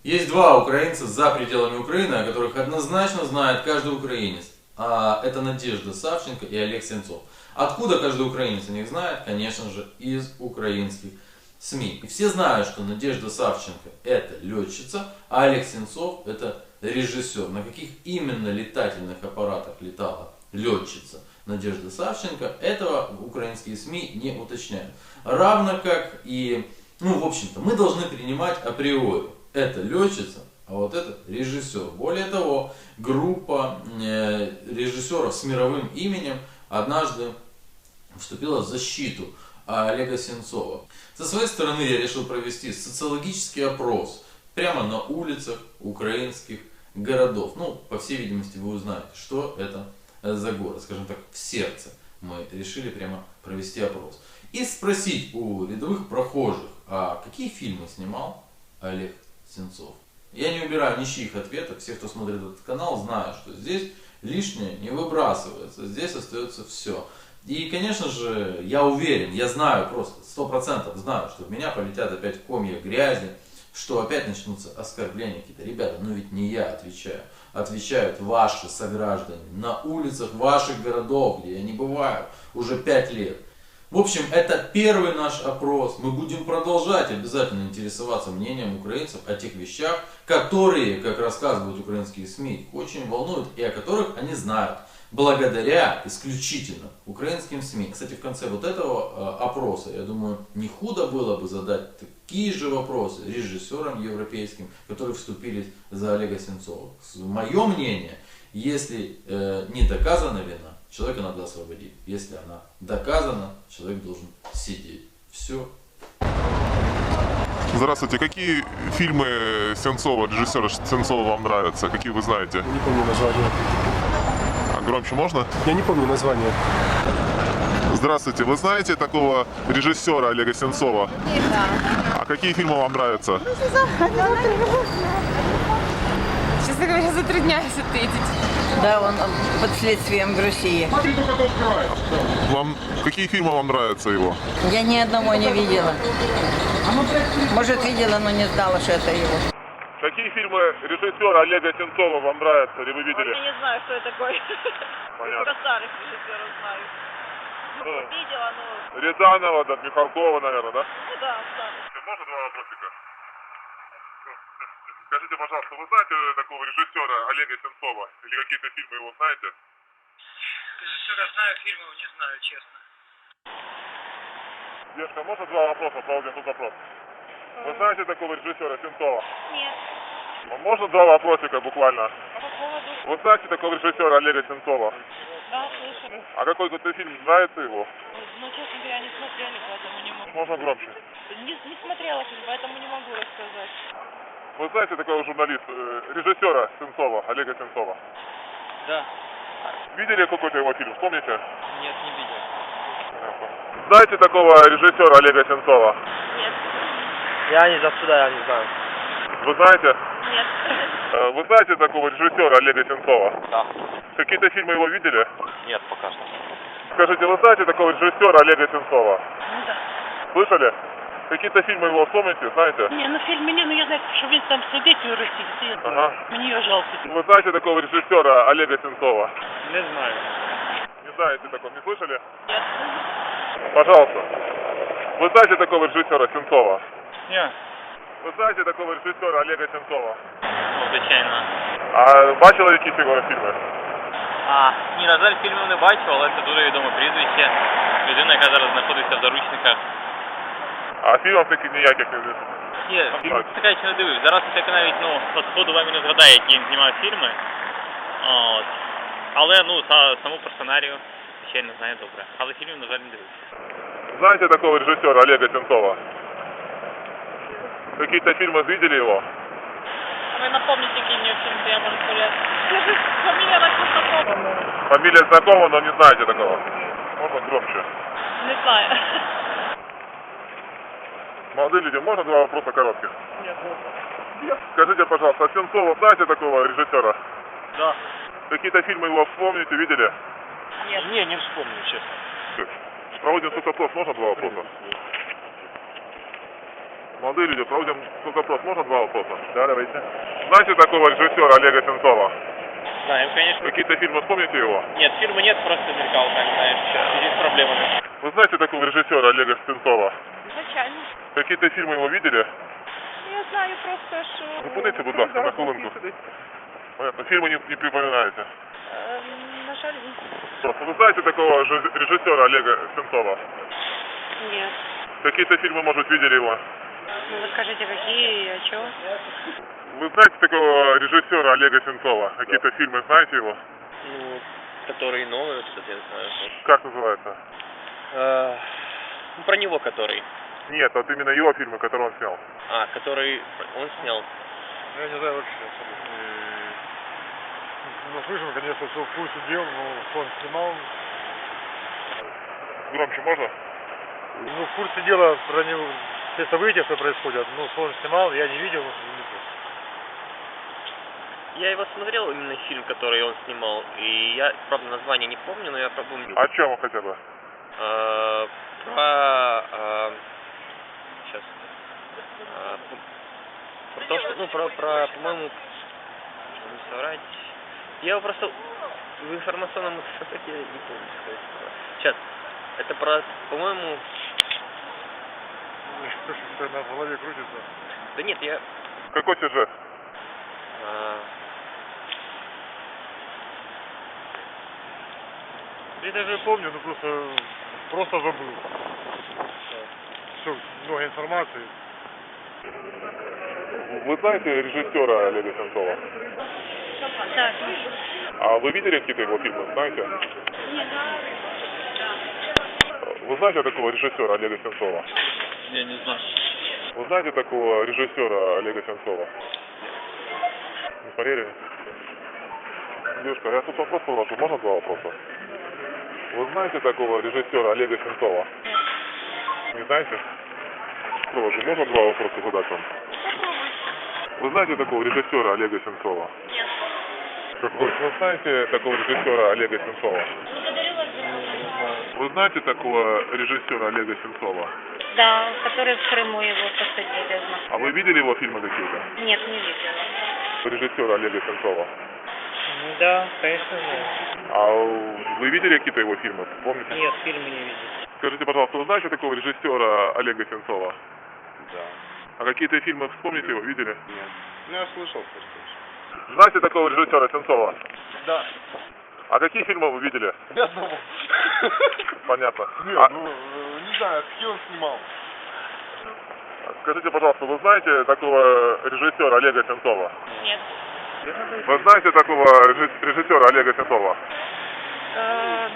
Есть два украинца за пределами Украины, о которых однозначно знает каждый украинец. Это Надежда Савченко и Олег Сенцов. Откуда каждый украинец о них знает? Конечно же, из украинских СМИ. И все знают, что Надежда Савченко это летчица, а Олег Сенцов это режиссер. На каких именно летательных аппаратах летала летчица Надежда Савченко, этого украинские СМИ не уточняют. Равно как и, в общем-то, мы должны принимать априори. Это летчица, а вот это режиссер. Более того, группа режиссеров с мировым именем однажды вступила в защиту Олега Сенцова. Со своей стороны я решил провести социологический опрос прямо на улицах украинских городов. По всей видимости, вы узнаете, что это за город. Скажем так, в сердце мы решили прямо провести опрос. И спросить у рядовых прохожих, а какие фильмы снимал Олег Сенцов. Я не убираю ничьих ответов. Все, кто смотрит этот канал, знают, что здесь лишнее не выбрасывается. Здесь остается все. И, конечно же, я уверен, я знаю просто, 100% знаю, что в меня полетят опять комья грязи, что опять начнутся оскорбления какие-то. Ребята, ведь не я отвечаю. Отвечают ваши сограждане на улицах ваших городов, где я не бываю уже 5 лет. В общем, это первый наш опрос. Мы будем продолжать обязательно интересоваться мнением украинцев о тех вещах, которые, как рассказывают украинские СМИ, их очень волнуют и о которых они знают. Благодаря исключительно украинским СМИ. Кстати, в конце вот этого опроса, я думаю, не худо было бы задать такие же вопросы режиссерам европейским, которые вступили за Олега Сенцова. Мое мнение, если не доказана вина, человека надо освободить. Если она доказана, человек должен сидеть. Все. Здравствуйте. Какие фильмы Сенцова, режиссера Сенцова вам нравятся? Какие вы знаете? Не помню название. Громче можно? Я не помню название. Здравствуйте. Вы знаете такого режиссера Олега Сенцова? Да. А какие фильмы вам нравятся? Честно говоря, затрудняюсь ответить. Да, он под следствием в России. Какие фильмы вам нравятся его? Я ни одного не видела. Может, видела, но не знала, что это его. Какие фильмы режиссера Олега Сенцова вам нравятся или вы видели? Я не знаю, что это такое. Понятно. Только старых режиссеров знаю. Видела, но... Рязанова, Михалкова, наверное, да? Да, старых. Можно два вопросика? Скажите, пожалуйста, вы знаете такого режиссера Олега Сенцова? Или какие-то фильмы его знаете? Режиссера знаю, фильмов не знаю, честно. Девушка, можно два вопроса? Проводим тут вопрос. Вы знаете такого режиссера Сенцова? Нет. Можно два вопросика буквально? А по поводу... Вы знаете такого режиссера Олега Сенцова? Да, слышали. А какой-то фильм нравится его? Честно говоря, не смотрели, поэтому не могу. Можно громче. Не смотрела фильм, поэтому не могу рассказать. Вы знаете такого журналиста, режиссера Сенцова, Олега Сенцова? Да. Видели какой-то его фильм, помните? Нет, не видел. Знаете такого режиссера Олега Сенцова? Нет. Я не оттуда, я не знаю. Вы знаете? Нет. Вы знаете такого режиссера Олега Сенцова? Да. Какие-то фильмы его видели? Нет, пока что. Скажите, вы знаете такого режиссера Олега Сенцова? Да. Слышали? Какие-то фильмы его помните, знаете? Не, фильм не, я знаю, что він там сидить у Росії. Ага. Мені його жалко. Вы знаете такого режиссера Олега Сенцова? Не знаю. Не знаете такого, не слышали? Нет. Пожалуйста. Вы знаете такого режиссера Сенцова? Ні. Ви знаєте такого режисера Олега Сенцова? Звичайно. А бачили якісь його фільми? Ні, на жаль, фільмів не бачу, але це дуже відоме прізвище. Людина, яка зараз знаходиться в заручниках. А фільмів таких ніяких не дивився? Ні, фільм така ще не дивився. Зараз я навіть, по сходу вам і не згадаю, які він знімав фільми. От. Але, саму по сценарію, звичайно, знаю добре. Але фільмів, на жаль, не дивився. Знаете такого режиссера Олега Сенцова? Какие-то фильмы видели его? Вы напомните, какие мне фильм, я могу сказать. Фамилия знакома. Фамилия знакома, но не знаете такого. Можно громче? Не знаю. Молодые люди, можно два вопроса коротких? Нет. Скажите, пожалуйста, Сенцова знаете такого режиссера? Да. Какие-то фильмы его помните, видели? Нет. Не вспомню, честно. Проводим тут опрос, можно два вопроса? Молодые люди, проводим соцопрос. Можно два вопроса? Да, давайте. Знаете такого режиссера Олега Сенцова? Знаем, конечно. Какие-то фильмы, вспомните его? Нет, фильма нет, просто мелькал, сами знаешь, сейчас в связи с проблемами. Вы знаете такого режиссера Олега Сенцова? Звичайно. Какие-то фильмы его видели? Я знаю просто, що... Зупиніться, будь ласка, на хвилинку. Понятно, фильмы не припоминаете. На жаль, ні. Просто вы знаете такого режиссера Олега Сенцова? Ні. Какие-то фильмы, может, видели его? Ну, ви скажите, які, о чому? Вы знаете такого режиссера Олега Сенцова? Какие-то фильмы, знаете его? Ну, который новый, кстати, я знаю. Как называется? Ну, про него который. Нет, вот именно его фильмы, которые он снял. А, который он снял. Я не знаю вообще. Ну, слышно, конечно, что в курсе дел, но что он снимал. Громче можно? Ну, в курсе дела про него, все события, что происходят. Ну, что он снимал, я не видел. Я его смотрел, именно фильм, который он снимал, и я, правда, название не помню, но я помню. О чем хотя бы? Сейчас. Про то, что, ну, про, по-моему, чтобы не соврать. Я его просто в информационном потоке не помню, сказать. Сейчас. Это про, по-моему... Что на голове крутится. Да нет, я... Какой сюжет? Я даже помню, но просто забыл. Все, много информации. Вы знаете режиссера Олега Сенцова? Так. А вы видели какие-то его фильмы, знаете? Нет. Вы знаете такого режиссера Олега Сенцова? Я не знаю. Вы знаете такого режиссера Олега Сенцова? Не поверили? Девушка, я тут вопрос спрашиваю, можно два вопроса? Вы знаете такого режиссера Олега Сенцова? Не знаете? Провожу, можно два вопроса задать вам? Вы знаете такого режиссера Олега Сенцова? Нет. Вы знаете такого режиссера Олега Сенцова? Благодарю вас за... Вы знаете такого режиссера Олега Сенцова? Да, который в Крыму его посадили. А вы видели его фильмы какие-то? Нет, не видела. Режиссера Олега Сенцова? Да, конечно, знаю. А вы видели какие-то его фильмы? Помните? Нет, фильмы не видел. Скажите, пожалуйста, вы знаете такого режиссера Олега Сенцова? Да. А какие-то фильмы вспомните его, видели? Нет. Ну, я слышал просто. Знаете такого режиссера Сенцова? Да. А какие фильмы вы видели? Ни одного. Понятно. Нет, А ну, не знаю, какие он снимал. скажите, пожалуйста, вы знаете такого режиссера Олега Сенцова? Нет. Вы знаете такого режиссера Олега Сенцова?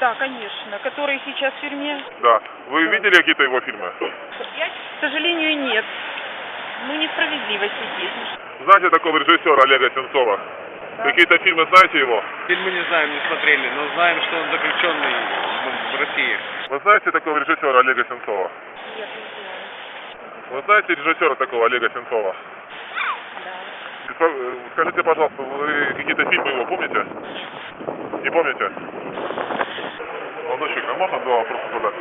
Да, конечно. Который сейчас в тюрьме? Да. Вы видели какие-то его фильмы? К сожалению, нет. Ну, несправедливость здесь. Знаете такого режиссера Олега Сенцова? Какие-то фильмы знаете его? Фильмы не знаем, не смотрели, но знаем, что он заключенный в России. Вы знаете такого режиссера Олега Сенцова? Нет, не знаю. Вы знаете режиссера такого Олега Сенцова? Да. Скажите, пожалуйста, вы какие-то фильмы его помните? Не помните? Молодой человек, а можно два вопроса задать?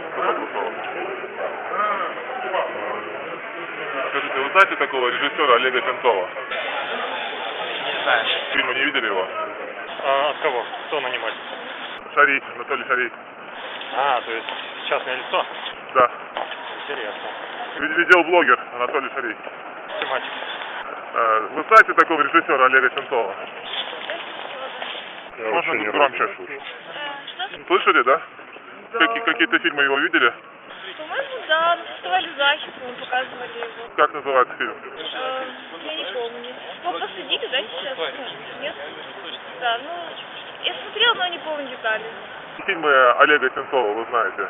Скажите, вы знаете такого режиссера Олега Сенцова? Не знаю. Фильмы не видели его? А от кого? Кто наниматель? Шарий, Анатолий Шарий. А, то есть частное лицо? Да. Интересно. Видеоблогер Анатолий Шарий. Тематика. Вы знаете такого режиссера Олега Сенцова? Я Можно тут громче? Что? Слышали, да? Какие-то фильмы его видели? По-моему, да, на фестивале Захи мы показывали его. Как называется фильм? Я не помню. Вы посадили, да, сейчас? Нет? Да, ну, я смотрела, но не помню детали. Фильмы Олега Сенцова вы знаете?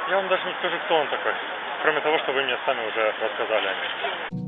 Я вам даже не скажу, кто он такой. Кроме того, что вы мне сами уже рассказали о нем.